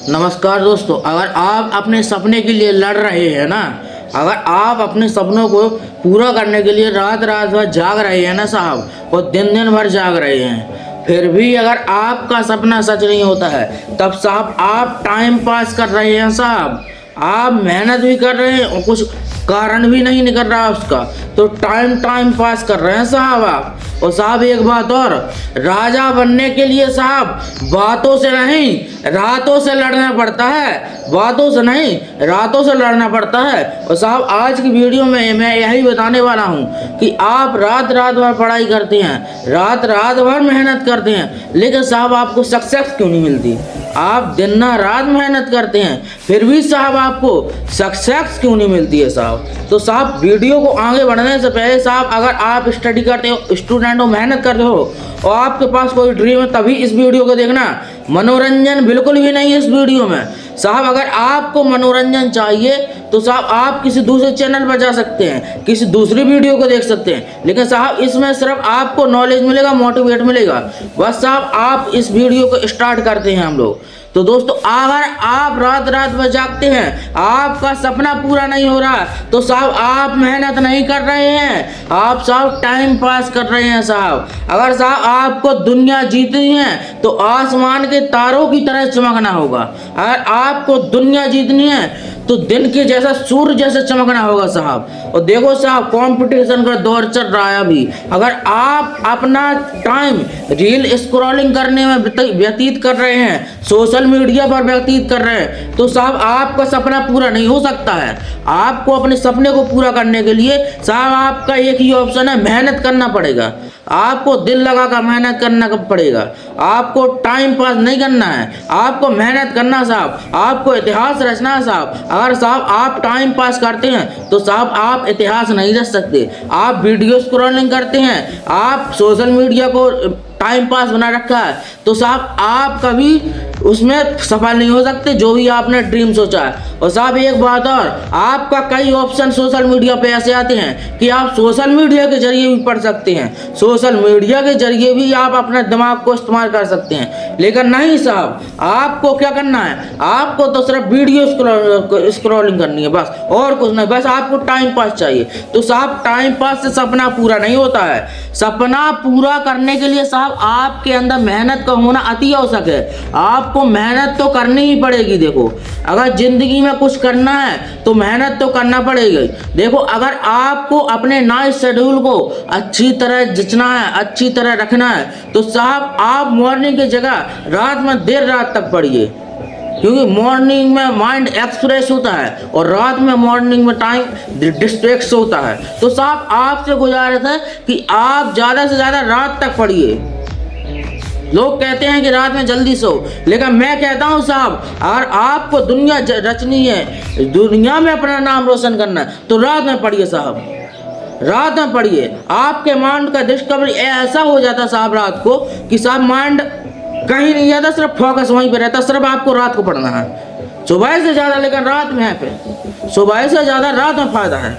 नमस्कार दोस्तों, अगर आप अपने सपने के लिए लड़ रहे हैं ना, अगर आप अपने सपनों को पूरा करने के लिए रात रात भर जाग रहे हैं ना साहब, और दिन दिन भर जाग रहे हैं, फिर भी अगर आपका सपना सच नहीं होता है, तब साहब आप टाइम पास कर रहे हैं साहब। आप मेहनत भी कर रहे हैं और कुछ कारण भी नहीं निकल रहा उसका, तो टाइम पास कर रहे हैं साहब आप। और साहब एक बात और, राजा बनने के लिए साहब बातों से नहीं रातों से लड़ना पड़ता है, बातों से नहीं रातों से लड़ना पड़ता है। और साहब आज की वीडियो में मैं यही बताने वाला हूँ कि आप रात रात भर पढ़ाई करते हैं, रात रात भर मेहनत करते हैं, लेकिन साहब आपको सक्सेस क्यों नहीं मिलती। आप दिन रात मेहनत करते हैं, फिर भी साहब आपको सक्सेस क्यों नहीं मिलती है साहब। तो साहब वीडियो को आगे बढ़ने से पहले साहब, अगर आप स्टडी करते हो, स्टूडेंट हो, मेहनत करते हो और आपके पास कोई ड्रीम है, तभी इस वीडियो को देखना। मनोरंजन बिल्कुल भी नहीं है इस वीडियो में साहब। अगर आपको मनोरंजन चाहिए तो साहब आप किसी दूसरे चैनल पर जा सकते हैं, किसी दूसरी वीडियो को देख सकते हैं, लेकिन साहब इसमें सिर्फ आपको नॉलेज मिलेगा, मोटिवेट मिलेगा। बस साहब आप इस वीडियो को स्टार्ट करते हैं हम लोग। तो दोस्तों, अगर आप रात रात भर जागते हैं, आपका सपना पूरा नहीं हो रहा, तो साहब आप मेहनत नहीं कर रहे हैं, आप साहब टाइम पास कर रहे हैं साहब। अगर साहब आपको दुनिया जीतनी है तो आसमान के तारों की तरह चमकना होगा। अगर आपको दुनिया जीतनी है तो दिन के जैसा, सूर्य जैसे चमकना होगा साहब। और देखो साहब, कंपटीशन का दौर चल रहा है अभी। अगर आप अपना टाइम रील स्क्रॉलिंग करने में व्यतीत कर रहे हैं, सोशल मीडिया पर व्यतीत कर रहे हैं, तो साहब आपका सपना पूरा नहीं हो सकता है। आपको अपने सपने को पूरा करने के लिए साहब आपका एक ही ऑप्शन है, मेहनत करना पड़ेगा। आपको दिल लगाकर मेहनत करना पड़ेगा। आपको टाइम पास नहीं करना है, आपको मेहनत करना साहब, आपको इतिहास रचना है साहब। अगर साहब आप टाइम पास करते हैं तो साहब आप इतिहास नहीं रच सकते। आप वीडियो स्क्रॉलिंग करते हैं, आप सोशल मीडिया को टाइम पास बना रखा है, तो साहब आप कभी उसमें सफल नहीं हो सकते जो भी आपने ड्रीम सोचा है। और साहब एक बात और, आपका कई ऑप्शन सोशल मीडिया पे ऐसे आते हैं कि आप सोशल मीडिया के जरिए भी पढ़ सकते हैं, सोशल मीडिया के जरिए भी आप अपने दिमाग को इस्तेमाल कर सकते हैं, लेकिन नहीं साहब, आपको क्या करना है, आपको तो सिर्फ वीडियो स्क्रॉलिंग करनी है बस, और कुछ नहीं। बस आपको टाइम पास चाहिए। तो साहब टाइम पास से सपना पूरा नहीं होता है। सपना पूरा करने के लिए साहब आपके अंदर मेहनत का होना अति आवश्यक है। आपको मेहनत तो करनी ही पड़ेगी। देखो, अगर जिंदगी में कुछ करना है तो मेहनत तो करना पड़ेगी। देखो, अगर आपको अपने नाइट शेड्यूल को अच्छी तरह जचना है, अच्छी तरह रखना है, तो साहब आप मॉर्निंग की जगह रात में देर रात तक पढ़िए, क्योंकि मॉर्निंग में माइंड एक्सफ्रेश होता है और रात में मॉर्निंग में टाइम डिस्ट्रैक्ट होता है। तो साहब आपसे गुजारिश है कि आप ज़्यादा से ज़्यादा रात तक पढ़िए। लोग कहते हैं कि रात में जल्दी सो, लेकिन मैं कहता हूं साहब, अगर आपको दुनिया रचनी है, दुनिया में अपना नाम रोशन करना है, तो रात में पढ़िए साहब, रात में पढ़िए। आपके माइंड का डिस्कवरी ऐसा हो जाता साहब रात को कि साहब माइंड कहीं नहीं जाता, सिर्फ फोकस वहीं पे रहता। सिर्फ आपको रात को पढ़ना है, सुबह से ज़्यादा लेकिन रात में है पे, सुबह से ज़्यादा रात में फ़ायदा है।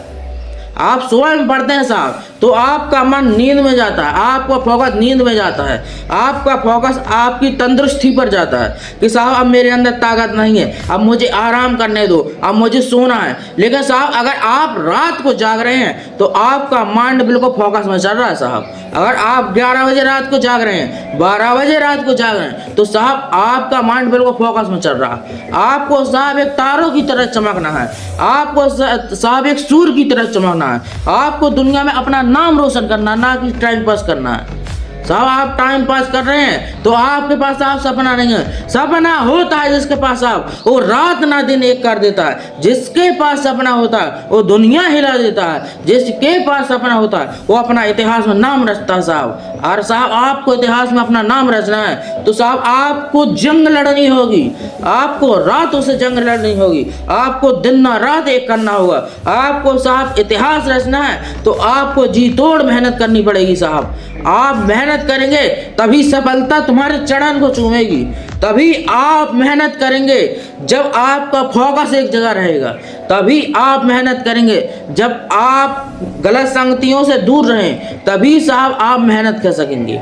आप सुबह में पढ़ते हैं साहब तो आपका मन नींद में जाता है, आपका फोकस नींद में जाता है, आपका फोकस आपकी तंदुरुस्ती पर जाता है कि साहब अब मेरे अंदर ताकत नहीं है, अब मुझे आराम करने दो, अब मुझे सोना है। लेकिन साहब अगर आप रात को जाग रहे हैं तो आपका माइंड बिल्कुल फोकस में चल रहा है साहब। अगर आप 11 बजे रात को जाग रहे हैं, 12 बजे रात को जाग रहे हैं, तो साहब आपका माइंड बिल्कुल फोकस में चल रहा है। आपको साहब एक तारों की तरह चमकना है, आपको साहब एक सूर्य की तरह चमकना है, आपको दुनिया में अपना नाम रोशन करना, ना कि टाइम पास करना है। साहब आप टाइम पास कर रहे हैं तो आपके पास साहब सपना नहीं है। सपना होता है जिसके पास साहब वो रात ना दिन एक कर देता है। जिसके पास सपना होता है वो दुनिया हिला देता है। जिसके पास सपना होता है वो अपना इतिहास में नाम रचता है साहब। और साहब आपको इतिहास में अपना नाम रचना है तो साहब आपको जंग लड़नी होगी, आपको रातों से जंग लड़नी होगी, आपको दिन ना रात एक करना होगा। आपको साहब इतिहास रचना है तो आपको जी तोड़ मेहनत करनी पड़ेगी साहब। आप मेहनत करेंगे तभी सफलता तुम्हारे चरण को चूमेगी। तभी आप मेहनत करेंगे जब आपका फोकस एक जगह रहेगा। तभी आप मेहनत करेंगे जब आप गलत संगतियों से दूर रहें। तभी साहब आप मेहनत कर सकेंगे।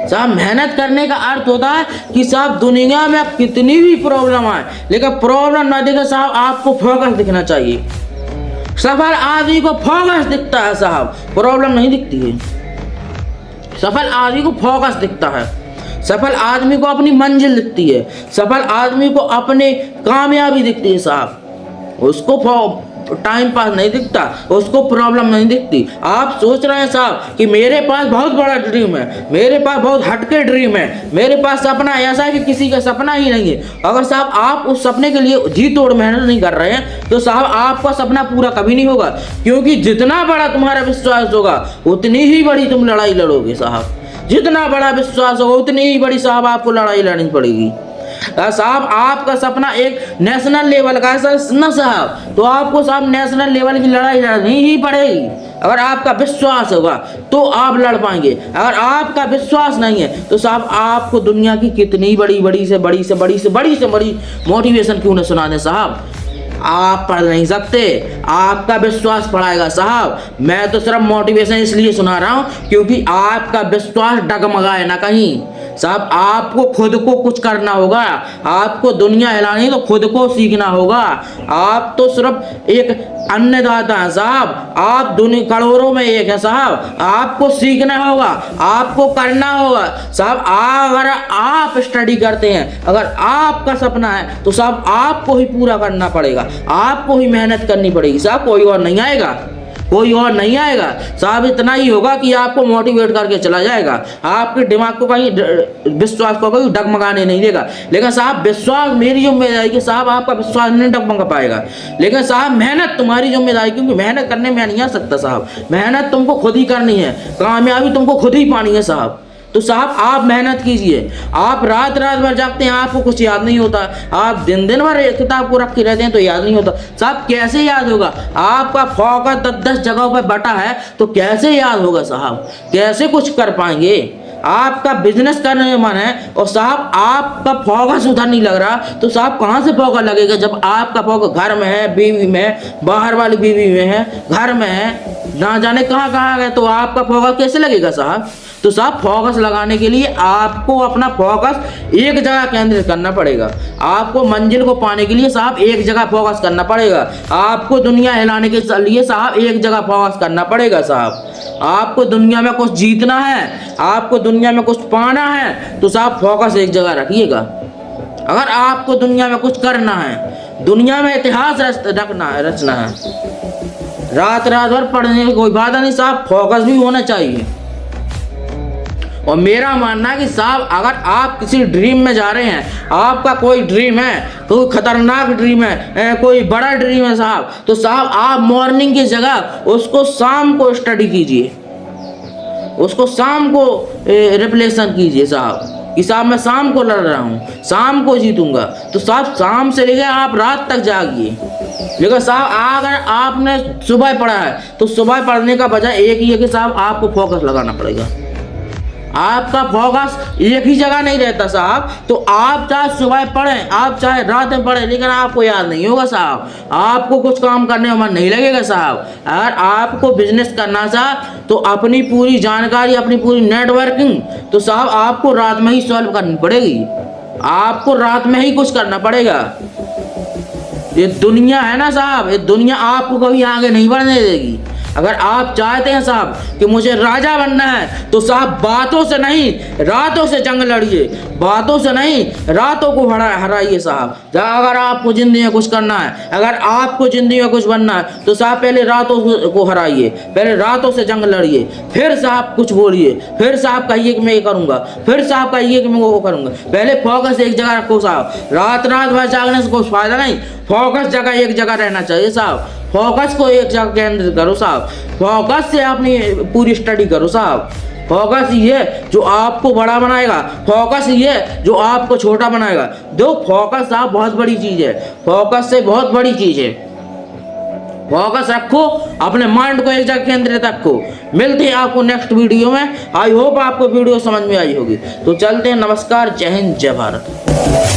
साहब मेहनत करने का अर्थ होता है कि साहब दुनिया में कितनी भी प्रॉब्लम आए लेकिन प्रॉब्लम ना दिखे साहब, आपको फोकस दिखना चाहिए। सफल आदमी को फोकस दिखता है साहब, प्रॉब्लम नहीं दिखती है। सफल आदमी को फोकस दिखता है, सफल आदमी को अपनी मंजिल दिखती है, सफल आदमी को अपने कामयाबी दिखती है साहब। उसको टाइम पास नहीं दिखता, उसको प्रॉब्लम नहीं दिखती। आप सोच रहे हैं साहब कि मेरे पास बहुत बड़ा ड्रीम है, मेरे पास बहुत हटके ड्रीम है, मेरे पास सपना ऐसा है कि किसी का सपना ही नहीं है। अगर साहब आप उस सपने के लिए जी तोड़ मेहनत नहीं कर रहे हैं तो साहब आपका सपना पूरा कभी नहीं होगा, क्योंकि जितना बड़ा तुम्हारा विश्वास होगा उतनी ही बड़ी तुम लड़ाई लड़ोगे साहब। जितना बड़ा विश्वास होगा उतनी ही बड़ी साहब आपको लड़ाई लड़नी पड़ेगी। साहब आपका सपना एक नेशनल लेवल का है ना साहब, तो आपको साहब नेशनल लेवल की लड़ाई लड़नी ही पड़ेगी। अगर आपका विश्वास होगा तो आप लड़ पाएंगे, अगर आपका विश्वास नहीं है तो साहब आपको दुनिया की कितनी बड़ी से बड़ी मोटिवेशन क्यों न सुना दे साहब, आप पढ़ नहीं सकते, आपका विश्वास पढ़ाएगा साहब। मैं तो सिर्फ मोटिवेशन इसलिए सुना रहा हूं क्योंकि आपका विश्वास डगमगाए ना कहीं साहब। आपको खुद को कुछ करना होगा, आपको दुनिया हिलानी है तो खुद को सीखना होगा। आप तो सिर्फ एक अन्नदाता है साहब, आप दुनिया करोड़ों में एक है साहब। आपको सीखना होगा, आपको करना होगा साहब। अगर आप स्टडी करते हैं, अगर आपका सपना है तो साहब आपको ही पूरा करना पड़ेगा, आपको ही मेहनत करनी पड़ेगी साहब। कोई और नहीं आएगा, कोई और नहीं आएगा साहब। इतना ही होगा कि आपको मोटिवेट करके चला जाएगा, आपके दिमाग को कहीं विश्वास को कहीं डगमगाने नहीं देगा। लेकिन साहब विश्वास मेरी जिम्मेदारी कि साहब आपका विश्वास नहीं डगमगा पाएगा, लेकिन साहब मेहनत तुम्हारी जिम्मेदारी, क्योंकि मेहनत करने में नहीं आ सकता साहब। मेहनत तुमको खुद ही करनी है, कामयाबी तुमको खुद ही पानी है साहब। तो साहब आप मेहनत कीजिए। आप रात भर जागते हैं, आपको कुछ याद नहीं होता। आप दिन भर एक किताब को रखे रहते हैं तो याद नहीं होता साहब। कैसे याद होगा? आपका फोकस 10 जगहों पर बटा है तो कैसे याद होगा साहब? कैसे कुछ कर पाएंगे? आपका बिजनेस करने में मन है और साहब आपका फोकस उधर नहीं लग रहा तो साहब कहाँ से फोकस लगेगा? जब आपका फोकस घर में है, बीवी में, बाहर वाली बीवी में है, घर में है, ना जाने कहाँ गए, तो आपका फोकस कैसे लगेगा साहब? तो साहब फोकस लगाने के लिए आपको अपना फोकस एक जगह केंद्रित करना पड़ेगा। आपको मंजिल को पाने के लिए साहब एक जगह फोकस करना पड़ेगा। आपको दुनिया हिलाने के लिए साहब एक जगह फोकस करना पड़ेगा साहब। आपको दुनिया में कुछ जीतना है, आपको दुनिया में कुछ पाना है तो साहब फोकस एक जगह रखिएगा। अगर आपको दुनिया में कुछ करना है, दुनिया में इतिहास रचना है, रात भर पढ़ने की कोई बात नहीं साहब, फोकस भी होना चाहिए। और मेरा मानना है कि साहब अगर आप किसी ड्रीम में जा रहे हैं, आपका कोई ड्रीम है, कोई खतरनाक ड्रीम है, कोई बड़ा ड्रीम है साहब, तो साहब आप मॉर्निंग की जगह उसको शाम को स्टडी कीजिए, उसको शाम को रिप्लेसन कीजिए साहब कि साहब मैं शाम को लड़ रहा हूँ, शाम को जीतूंगा। तो साहब शाम से लेकर आप रात तक जागिए। लेकिन साहब अगर आपने सुबह पढ़ा है तो सुबह पढ़ने का वजह एक ही है कि साहब आपको फोकस लगाना पड़ेगा। आपका फोकस एक ही जगह नहीं रहता साहब। तो आप चाहे सुबह पढ़ें, आप चाहे रात में पढ़ें, लेकिन आपको याद नहीं होगा साहब, आपको कुछ काम करने में मन नहीं लगेगा साहब। अगर आपको बिजनेस करना साहब तो अपनी पूरी जानकारी, अपनी पूरी नेटवर्किंग तो साहब आपको रात में ही सॉल्व करनी पड़ेगी, आपको रात में ही कुछ करना पड़ेगा। ये दुनिया है ना साहब, ये दुनिया आपको कभी आगे नहीं बढ़ने देगी। अगर आप चाहते हैं साहब कि मुझे राजा बनना है तो साहब बातों से नहीं रातों से जंग लड़िए, बातों से नहीं रातों को हराइए साहब। अगर आपको जिंदगी में कुछ करना है, अगर आपको जिंदगी में कुछ बनना है तो साहब पहले रातों को हराइए, पहले रातों से जंग लड़िए, फिर साहब कुछ बोलिए, फिर साहब कहिए कि मैं ये करूँगा, फिर साहब कहिए कि मैं वो करूँगा। पहले फोकस एक जगह रखो साहब, रात भर जागने से कोई फायदा नहीं, फोकस जगह एक जगह रहना चाहिए साहब। फोकस को एक जगह केंद्रित करो साहब, फोकस से अपनी पूरी स्टडी करो साहब। फोकस ये जो आपको बड़ा बनाएगा, फोकस ये जो आपको छोटा बनाएगा। दो फोकस साहब बहुत बड़ी चीज़ है, फोकस से बहुत बड़ी चीज़ है। फोकस रखो, अपने माइंड को एक जगह केंद्रित रखो। मिलते हैं आपको नेक्स्ट वीडियो में। आई होप आपको वीडियो समझ में आई होगी। तो चलते हैं, नमस्कार, जय हिंद, जय भारत।